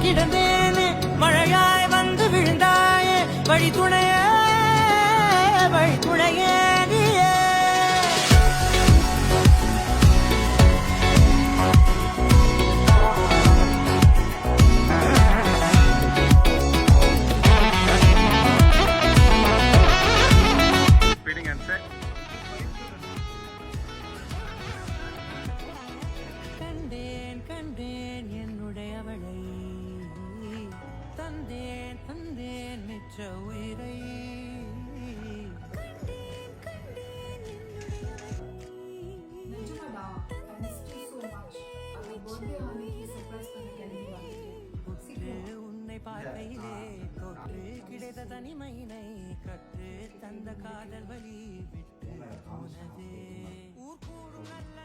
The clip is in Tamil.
கிடந்தேனே மழையாய் வந்து விழுந்தாயே வழி துணையே நீயே கண்டேன் கண்டேன் என்னுடையவளை தந்தேன் தந்தேன் மிச்ச உயிரை கண்டேன் கண்டேன் நிஜமாடா I missed you so much. அந்த birthday அன்னைக்கு surprise பண்ண கிளம்பி வந்துட்டேன். உன்னை பார்க்கையிலே தொற்று கிடைத்த தனிமையினை கற்று தந்த காதல் வழி விட்டு போனதே ஊர் கூடும் நல்ல